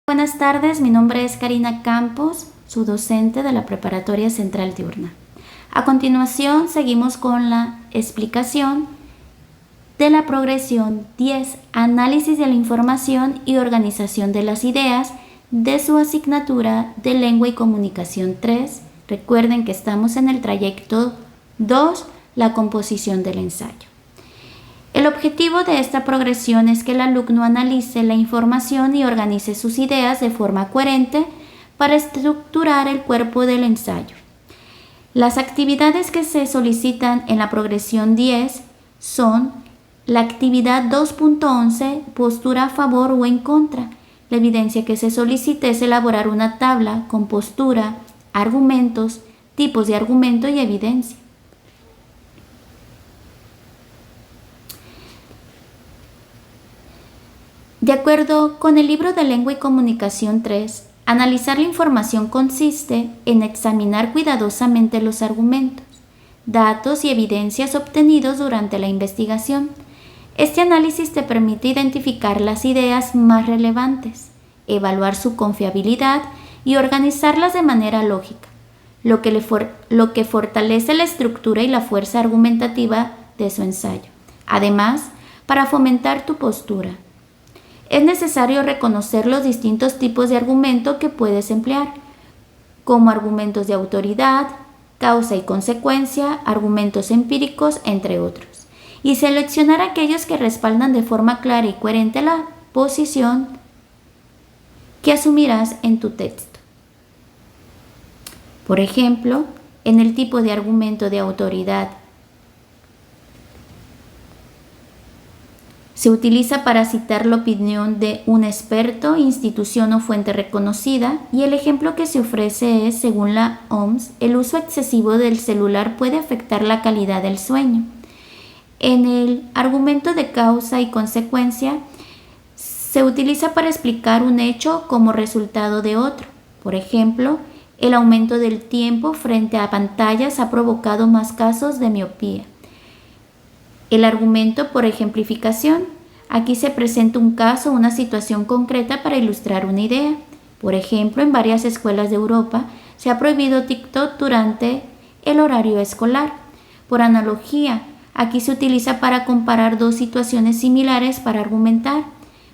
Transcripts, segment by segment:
Buenas tardes, mi nombre es Karina Campos, su docente de la Preparatoria Central Diurna. A continuación, seguimos con la explicación de la progresión 10, análisis de la información y organización de las ideas, de su asignatura de Lengua y Comunicación 3. Recuerden que estamos en el trayecto 2, la composición del ensayo. El objetivo de esta progresión es que el alumno analice la información y organice sus ideas de forma coherente para estructurar el cuerpo del ensayo. Las actividades que se solicitan en la progresión 10 son la actividad 2.11, postura a favor o en contra. La evidencia que se solicita es elaborar una tabla con postura, argumentos, tipos de argumento y evidencia. De acuerdo con el libro de Lengua y Comunicación 3, analizar la información consiste en examinar cuidadosamente los argumentos, datos y evidencias obtenidos durante la investigación. Este análisis te permite identificar las ideas más relevantes, evaluar su confiabilidad y organizarlas de manera lógica, lo que fortalece la estructura y la fuerza argumentativa de su ensayo. Además, para fomentar tu postura, es necesario reconocer los distintos tipos de argumento que puedes emplear, como argumentos de autoridad, causa y consecuencia, argumentos empíricos, entre otros, y seleccionar aquellos que respaldan de forma clara y coherente la posición que asumirás en tu texto. Por ejemplo, en el tipo de argumento de autoridad, se utiliza para citar la opinión de un experto, institución o fuente reconocida, y el ejemplo que se ofrece es, según la OMS, el uso excesivo del celular puede afectar la calidad del sueño. En el argumento de causa y consecuencia, se utiliza para explicar un hecho como resultado de otro. Por ejemplo, el aumento del tiempo frente a pantallas ha provocado más casos de miopía. El argumento por ejemplificación. Aquí se presenta un caso, una situación concreta para ilustrar una idea. Por ejemplo, en varias escuelas de Europa se ha prohibido TikTok durante el horario escolar. Por analogía, aquí se utiliza para comparar dos situaciones similares para argumentar.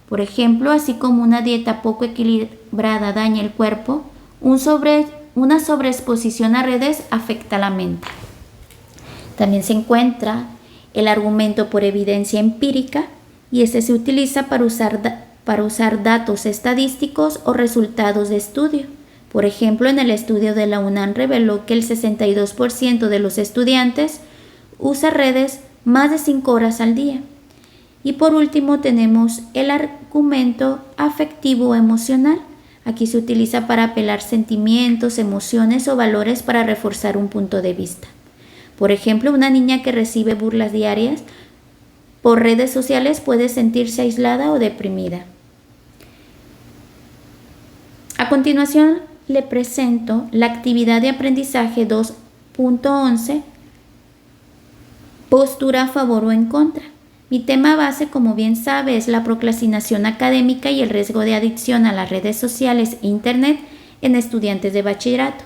Por ejemplo, así como una dieta poco equilibrada daña el cuerpo, una sobreexposición a redes afecta la mente. También se encuentra el argumento por evidencia empírica, y este se utiliza para usar datos estadísticos o resultados de estudio. Por ejemplo, en el estudio de la UNAM reveló que el 62% de los estudiantes usa redes más de 5 horas al día. Y por último tenemos el argumento afectivo o emocional. Aquí se utiliza para apelar sentimientos, emociones o valores para reforzar un punto de vista. Por ejemplo, una niña que recibe burlas diarias por redes sociales puede sentirse aislada o deprimida. A continuación, le presento la actividad de aprendizaje 2.11, postura a favor o en contra. Mi tema base, como bien sabe, es la procrastinación académica y el riesgo de adicción a las redes sociales e Internet en estudiantes de bachillerato.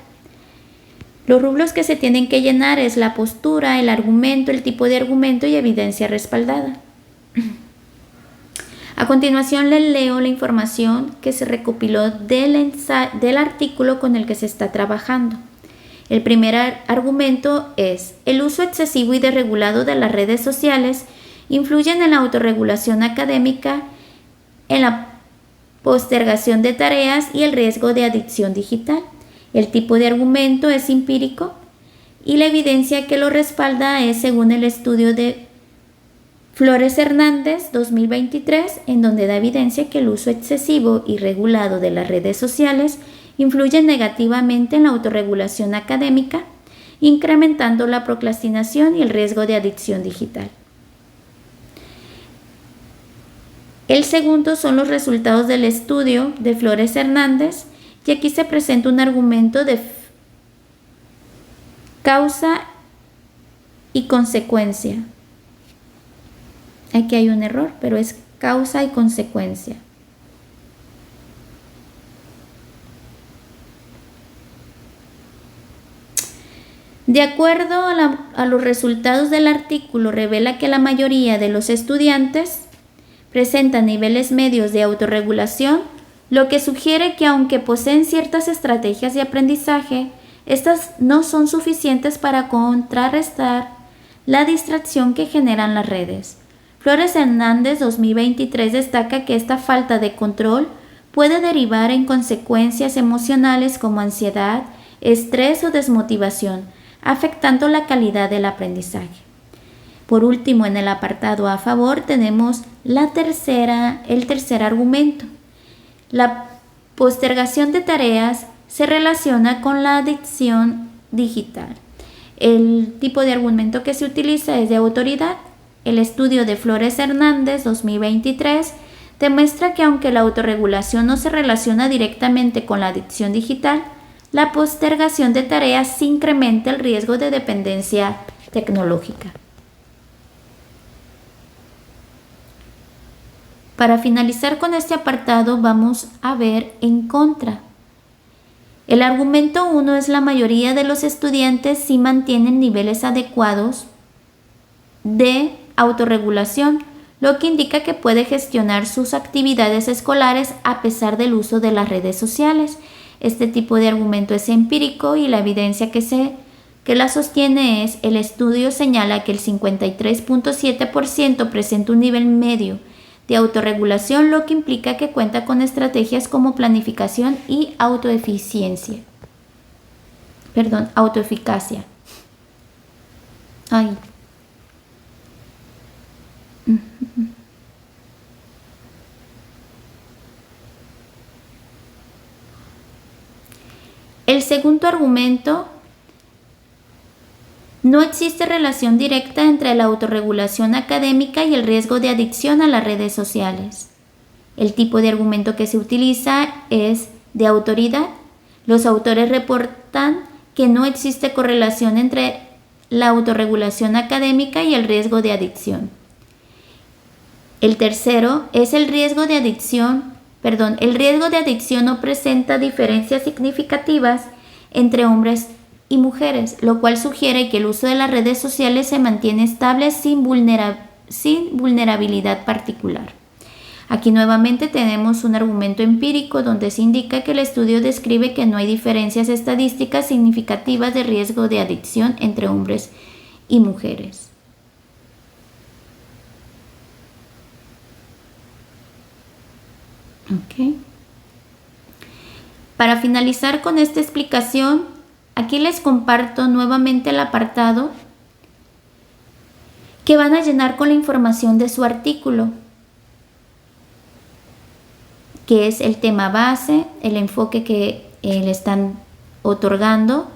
Los rubros que se tienen que llenar es la postura, el argumento, el tipo de argumento y evidencia respaldada. A continuación le leo la información que se recopiló del artículo con el que se está trabajando. El primer argumento es: el uso excesivo y desregulado de las redes sociales influyen en la autorregulación académica, en la postergación de tareas y el riesgo de adicción digital. El tipo de argumento es empírico y la evidencia que lo respalda es según el estudio de Flores Hernández 2023, en donde da evidencia que el uso excesivo y regulado de las redes sociales influye negativamente en la autorregulación académica, incrementando la procrastinación y el riesgo de adicción digital. El segundo son los resultados del estudio de Flores Hernández, y aquí se presenta un argumento de causa y consecuencia. Aquí hay un error, pero es causa y consecuencia. De acuerdo a los resultados del artículo, revela que la mayoría de los estudiantes presentan niveles medios de autorregulación, lo que sugiere que aunque poseen ciertas estrategias de aprendizaje, estas no son suficientes para contrarrestar la distracción que generan las redes. Flores Hernández 2023 destaca que esta falta de control puede derivar en consecuencias emocionales como ansiedad, estrés o desmotivación, afectando la calidad del aprendizaje. Por último, en el apartado a favor tenemos el tercer argumento. La postergación de tareas se relaciona con la adicción digital. El tipo de argumento que se utiliza es de autoridad. El estudio de Flores Hernández 2023 demuestra que aunque la autorregulación no se relaciona directamente con la adicción digital, la postergación de tareas sí incrementa el riesgo de dependencia tecnológica. Para finalizar con este apartado vamos a ver en contra. El argumento 1 es la mayoría de los estudiantes sí mantienen niveles adecuados de autorregulación, lo que indica que puede gestionar sus actividades escolares a pesar del uso de las redes sociales. Este tipo de argumento es empírico y la evidencia que la sostiene es: el estudio señala que el 53.7% presenta un nivel medio de autorregulación, lo que implica que cuenta con estrategias como planificación y autoeficacia. El segundo argumento: no existe relación directa entre la autorregulación académica y el riesgo de adicción a las redes sociales. El tipo de argumento que se utiliza es de autoridad. Los autores reportan que no existe correlación entre la autorregulación académica y el riesgo de adicción. El tercero es el riesgo de adicción no presenta diferencias significativas entre hombres y mujeres, lo cual sugiere que el uso de las redes sociales se mantiene estable sin vulnerabilidad particular. Aquí nuevamente tenemos un argumento empírico donde se indica que el estudio describe que no hay diferencias estadísticas significativas de riesgo de adicción entre hombres y mujeres. Para finalizar con esta explicación, aquí les comparto nuevamente el apartado que van a llenar con la información de su artículo, que es el tema base, el enfoque que le están otorgando,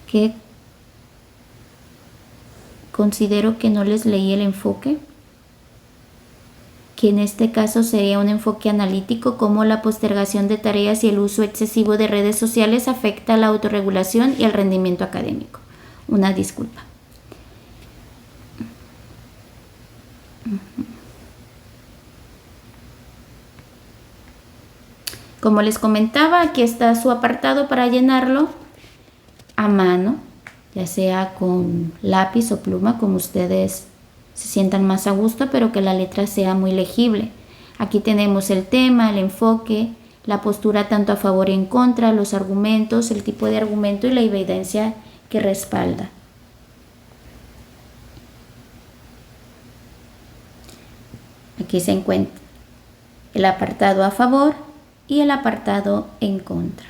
que considero que no les leí el enfoque, que en este caso sería un enfoque analítico, cómo la postergación de tareas y el uso excesivo de redes sociales afecta la autorregulación y el rendimiento académico. Una disculpa. Como les comentaba, aquí está su apartado para llenarlo a mano, ya sea con lápiz o pluma, como ustedes se sientan más a gusto, pero que la letra sea muy legible. Aquí tenemos el tema, el enfoque, la postura tanto a favor y en contra, los argumentos, el tipo de argumento y la evidencia que respalda. Aquí se encuentra el apartado a favor y el apartado en contra.